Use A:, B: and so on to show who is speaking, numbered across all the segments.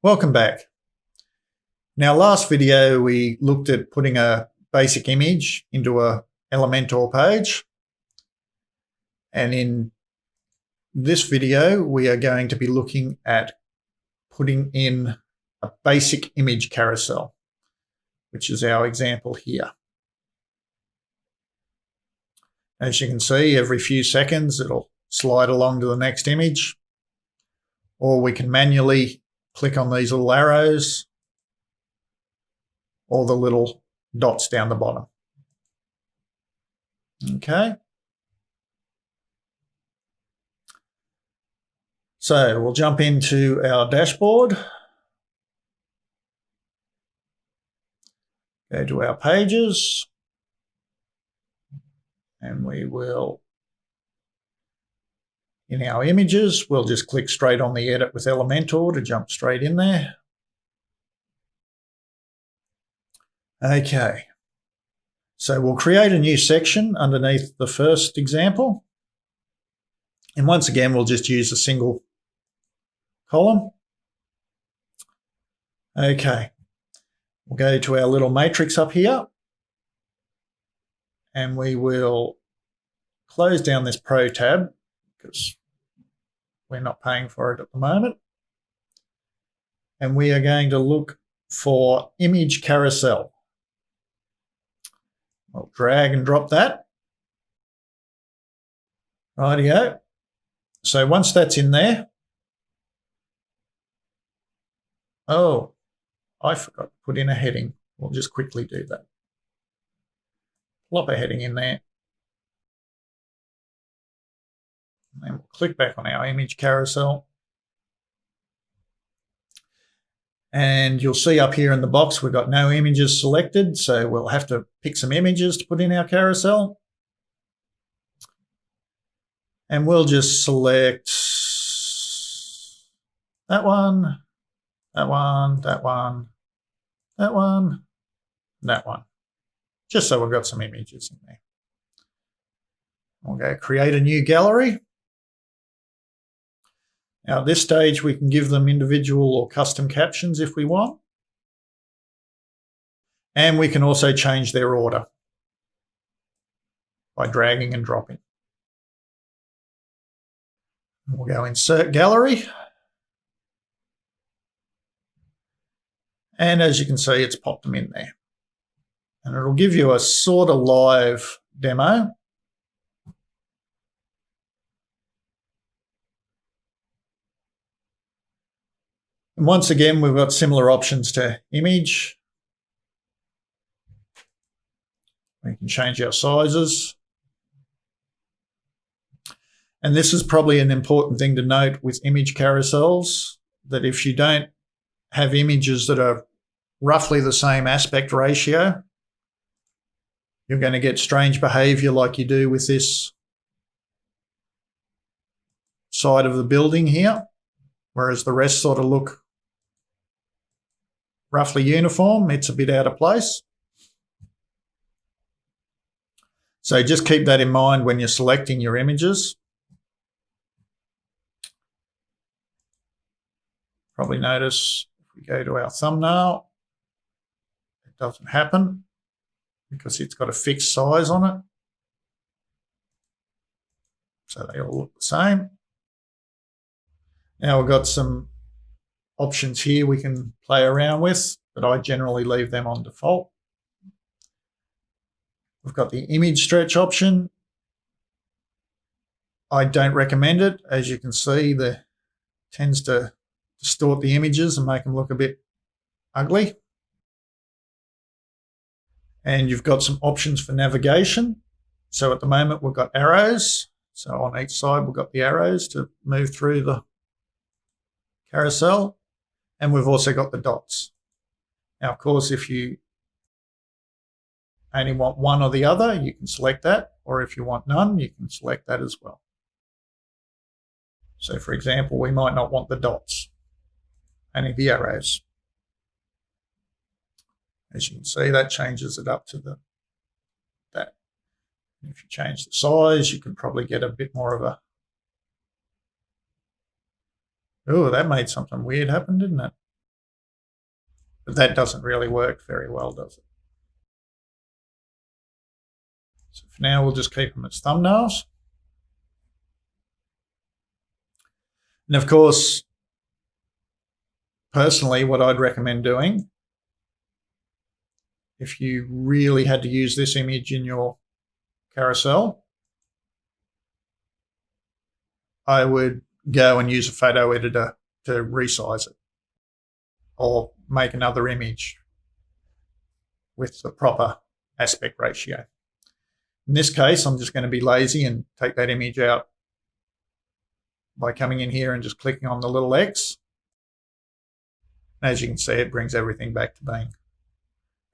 A: Welcome back. Now, last video we looked at putting a basic image into a Elementor page, and in this video we are going to be looking at putting in a basic image carousel, which is our example here. As you can see, every few seconds it'll slide along to the next image, or we can manually click on these little arrows or the little dots down the bottom. Okay. So we'll jump into our dashboard, go to our pages, and we will, in our images, we'll just click straight on the Edit with Elementor to jump straight in there. Okay, so we'll create a new section underneath the first example. And once again, we'll just use a single column. Okay, we'll go to our little matrix up here, and we will close down this Pro tab because we're not paying for it at the moment. And we are going to look for image carousel. I'll drag and drop that. Rightio. So once that's in there, oh, I forgot to put in a heading. We'll just quickly do that. Plop a heading in there. And then we'll click back on our image carousel. And you'll see up here in the box, we've got no images selected, so we'll have to pick some images to put in our carousel. And we'll just select that one, that one, that one, that one, that one, just so we've got some images in there. We'll go create a new gallery. Now at this stage, we can give them individual or custom captions if we want. And we can also change their order by dragging and dropping. We'll go Insert Gallery. And as you can see, it's popped them in there. And it'll give you a sort of live demo. And once again, we've got similar options to image. We can change our sizes. And this is probably an important thing to note with image carousels, that if you don't have images that are roughly the same aspect ratio, you're going to get strange behavior like you do with this side of the building here, whereas the rest sort of look roughly uniform. It's a bit out of place. So just keep that in mind when you're selecting your images. Probably notice if we go to our thumbnail, it doesn't happen because it's got a fixed size on it. So they all look the same. Now we've got some options here we can play around with, but I generally leave them on default. We've got the image stretch option. I don't recommend it. As you can see, it tends to distort the images and make them look a bit ugly. And you've got some options for navigation. So at the moment we've got arrows. So on each side we've got the arrows to move through the carousel. And we've also got the dots. Now, of course, if you only want one or the other, you can select that. Or if you want none, you can select that as well. So for example, we might not want the dots, only the arrows. As you can see, that changes it up to that. If you change the size, you can probably get a bit more of a Oh, that made something weird happen, didn't it? But that doesn't really work very well, does it? So for now, we'll just keep them as thumbnails. And of course, personally, what I'd recommend doing, if you really had to use this image in your carousel, I would go and use a photo editor to resize it or make another image with the proper aspect ratio. In this case, I'm just going to be lazy and take that image out by coming in here and just clicking on the little X. As you can see, it brings everything back to being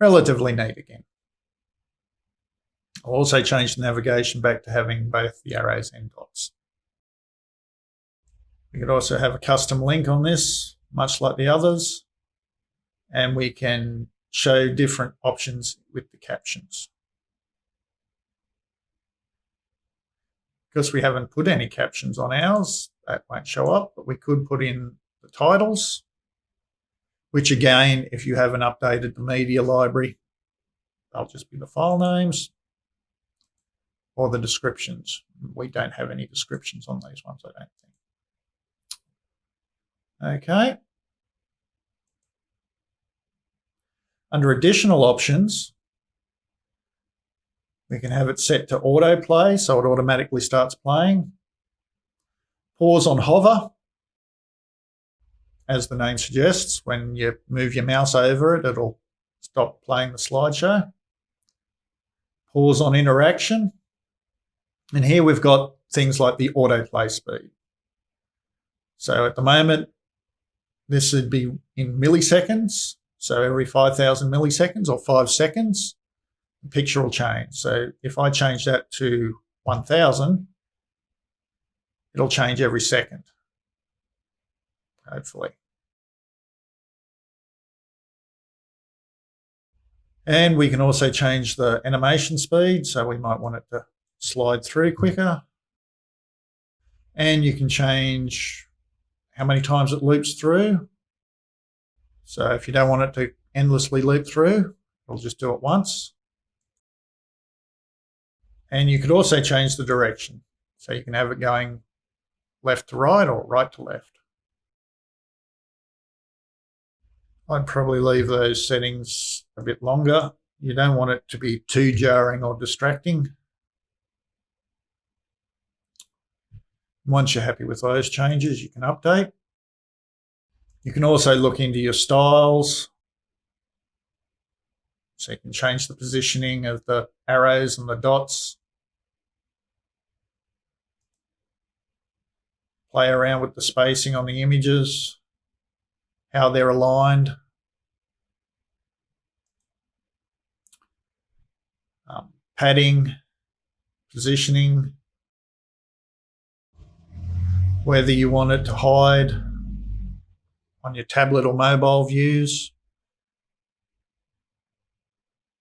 A: relatively neat again. I'll also change the navigation back to having both the arrows and dots. We could also have a custom link on this, much like the others, and we can show different options with the captions. Because we haven't put any captions on ours, that won't show up, but we could put in the titles, which again, if you haven't updated the media library, they'll just be the file names, or the descriptions. We don't have any descriptions on these ones, I don't think. Okay. Under additional options, we can have it set to autoplay, so it automatically starts playing. Pause on hover, as the name suggests. When you move your mouse over it, it'll stop playing the slideshow. Pause on interaction. And here we've got things like the autoplay speed. So at the moment, this would be in milliseconds. So every 5,000 milliseconds or 5 seconds, the picture will change. So if I change that to 1,000, it'll change every second, hopefully. And we can also change the animation speed. So we might want it to slide through quicker. And you can change how many times it loops through. So if you don't want it to endlessly loop through, it'll just do it once. And you could also change the direction. So you can have it going left to right or right to left. I'd probably leave those settings a bit longer. You don't want it to be too jarring or distracting. Once you're happy with those changes, you can update. You can also look into your styles. So you can change the positioning of the arrows and the dots. Play around with the spacing on the images, how they're aligned. Padding, positioning, whether you want it to hide on your tablet or mobile views.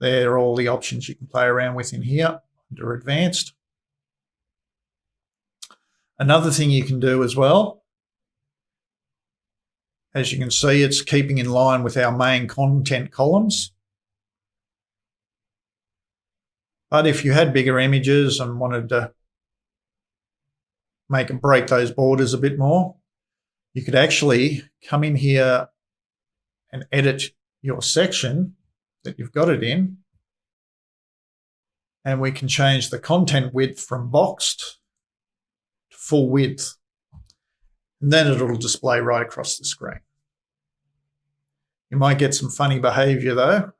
A: They're all the options you can play around with in here under advanced. Another thing you can do as well, as you can see, it's keeping in line with our main content columns. But if you had bigger images and wanted to make and break those borders a bit more, you could actually come in here and edit your section that you've got it in. And we can change the content width from boxed to full width. And then it'll display right across the screen. You might get some funny behavior though,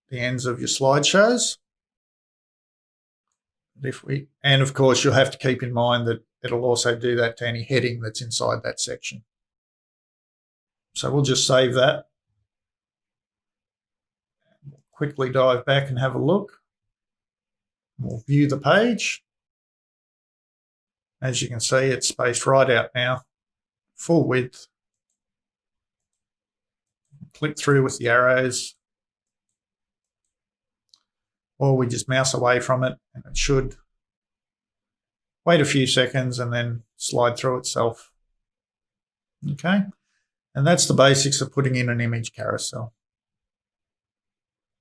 A: the ends of your slideshows. And of course, you'll have to keep in mind that it'll also do that to any heading that's inside that section. So we'll just save that. We'll quickly dive back and have a look. We'll view the page. As you can see, it's spaced right out now, full width. Click through with the arrows. Or we just mouse away from it and it should wait a few seconds and then slide through itself. Okay, and that's the basics of putting in an image carousel.